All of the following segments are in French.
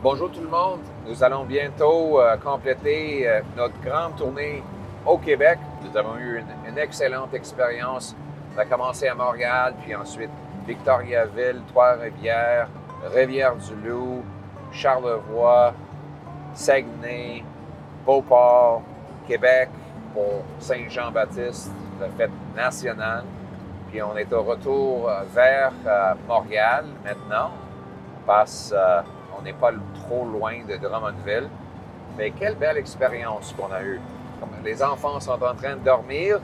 Bonjour tout le monde. Nous allons bientôt compléter notre grande tournée au Québec. Nous avons eu une excellente expérience. On a commencé à Montréal, puis ensuite Victoriaville, Trois-Rivières, Rivière-du-Loup, Charlevoix, Saguenay, Beauport, Québec pour Saint-Jean-Baptiste, la fête nationale. Puis on est au retour vers Montréal maintenant. On passe... on n'est pas trop loin de Drummondville. Mais quelle belle expérience qu'on a eue. Les enfants sont en train de dormir,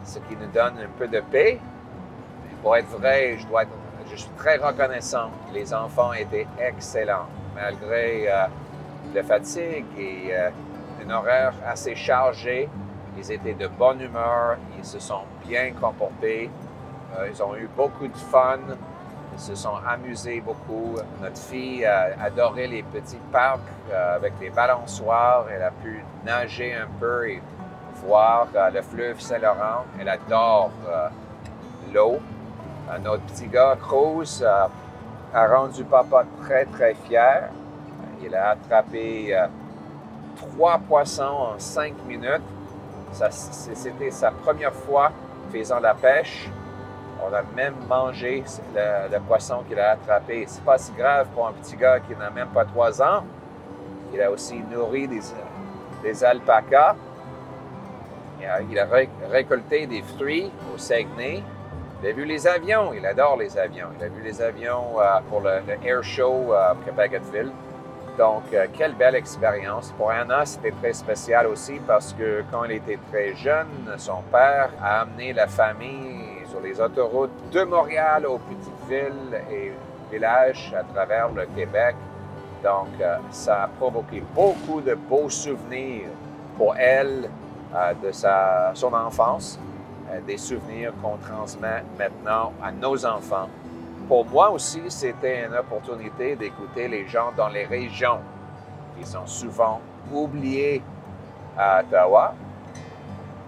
ce qui nous donne un peu de paix. Mais pour être vrai, je suis très reconnaissant. Les enfants étaient excellents, malgré la fatigue et un horaire assez chargé. Ils étaient de bonne humeur, ils se sont bien comportés. Ils ont eu beaucoup de fun. Ils se sont amusés beaucoup. Notre fille a adoré les petits parcs avec les balançoires. Elle a pu nager un peu et voir le fleuve Saint-Laurent. Elle adore l'eau. Notre petit gars, Cruz, a rendu papa très, très fier. Il a attrapé 3 poissons en 5 minutes. C'était sa première fois faisant la pêche. On a même mangé le poisson qu'il a attrapé. C'est pas si grave pour un petit gars qui n'a même pas 3 ans. Il a aussi nourri des alpacas. Il a récolté des fruits au Saguenay. Il a vu les avions. Il adore les avions. Il a vu les avions pour le Air Show à Bagotville. Donc, quelle belle expérience. Pour Anna, c'était très spécial aussi parce que quand elle était très jeune, son père a amené la famille sur les autoroutes de Montréal aux petites villes et villages à travers le Québec. Donc, ça a provoqué beaucoup de beaux souvenirs pour elle de son enfance, des souvenirs qu'on transmet maintenant à nos enfants. Pour moi aussi, c'était une opportunité d'écouter les gens dans les régions qui sont souvent oubliés à Ottawa.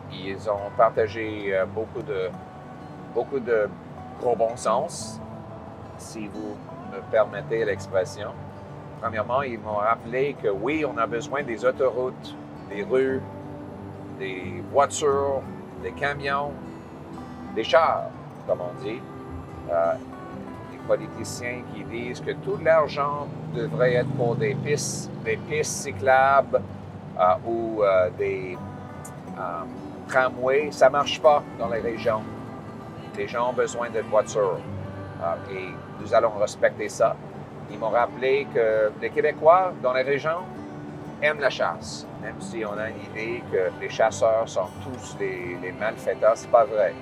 Ils ont partagé beaucoup de gros bon sens, si vous me permettez l'expression. Premièrement, ils m'ont rappelé que oui, on a besoin des autoroutes, des rues, des voitures, des camions, des chars, comme on dit. Des politiciens qui disent que tout l'argent devrait être pour des pistes cyclables ou des tramways. Ça ne marche pas dans les régions. Les gens ont besoin de voitures et nous allons respecter ça. Ils m'ont rappelé que les Québécois dans les régions aiment la chasse, même si on a une idée que les chasseurs sont tous les malfaiteurs. C'est pas vrai.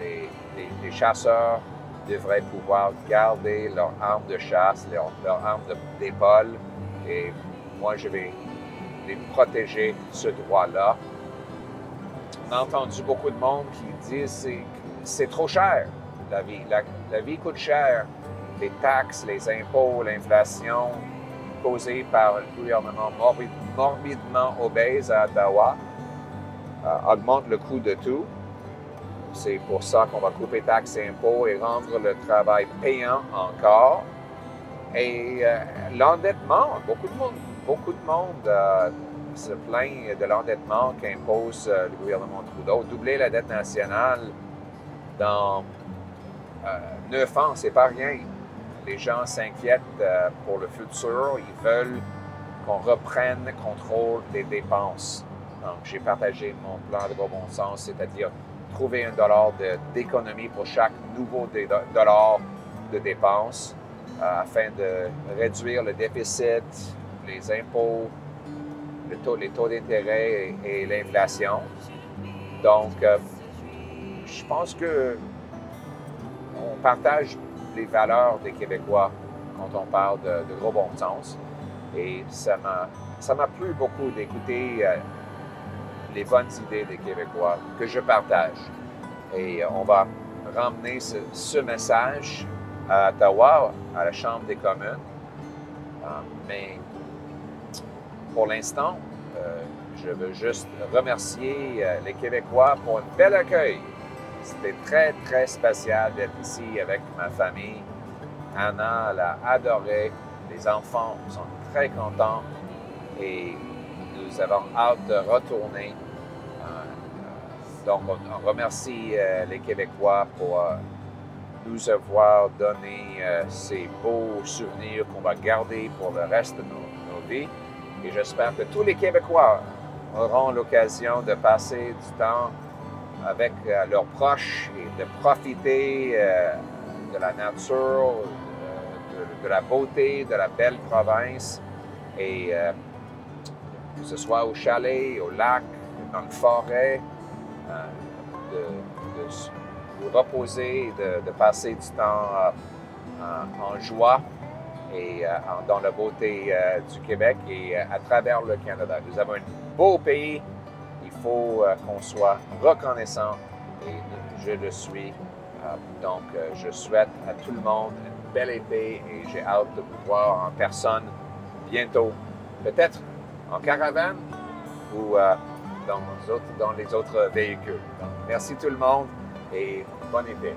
Les chasseurs devraient pouvoir garder leur arme de chasse, leur arme d'épaule, et moi, je vais les protéger ce droit-là. On a entendu beaucoup de monde qui disent que c'est trop cher, la vie. La vie coûte cher. Les taxes, les impôts, l'inflation causée par le gouvernement morbidement obèse à Ottawa augmente le coût de tout. C'est pour ça qu'on va couper taxes et impôts et rendre le travail payant encore. Et l'endettement, beaucoup de monde se plaint de l'endettement qu'impose le gouvernement Trudeau. Doubler la dette nationale dans 9 ans, c'est pas rien. Les gens s'inquiètent pour le futur. Ils veulent qu'on reprenne le contrôle des dépenses. Donc, j'ai partagé mon plan de bon sens, c'est-à-dire trouver $1 d'économie pour chaque nouveau dollar de dépenses afin de réduire le déficit, les impôts, les taux d'intérêt et l'inflation. Donc, je pense que on partage les valeurs des Québécois quand on parle de gros bon sens. Et ça m'a plu beaucoup d'écouter les bonnes idées des Québécois que je partage. Et on va ramener ce message à Ottawa, à la Chambre des communes. Mais pour l'instant, je veux juste remercier les Québécois pour un bel accueil. C'était très, très spécial d'être ici avec ma famille. Anna l'a adoré. Les enfants sont très contents et nous avons hâte de retourner. Donc, on remercie les Québécois pour nous avoir donné ces beaux souvenirs qu'on va garder pour le reste de nos vies. Et j'espère que tous les Québécois auront l'occasion de passer du temps avec leurs proches et de profiter de la nature, de la beauté, de la belle province. Et que ce soit au chalet, au lac, dans la forêt, de vous reposer, de passer du temps en joie et dans la beauté du Québec et à travers le Canada. Nous avons un beau pays, il faut qu'on soit reconnaissant et je le suis. Donc, je souhaite à tout le monde une belle été et j'ai hâte de vous voir en personne bientôt, peut-être en caravane ou dans les autres véhicules. Donc, merci tout le monde et bon été.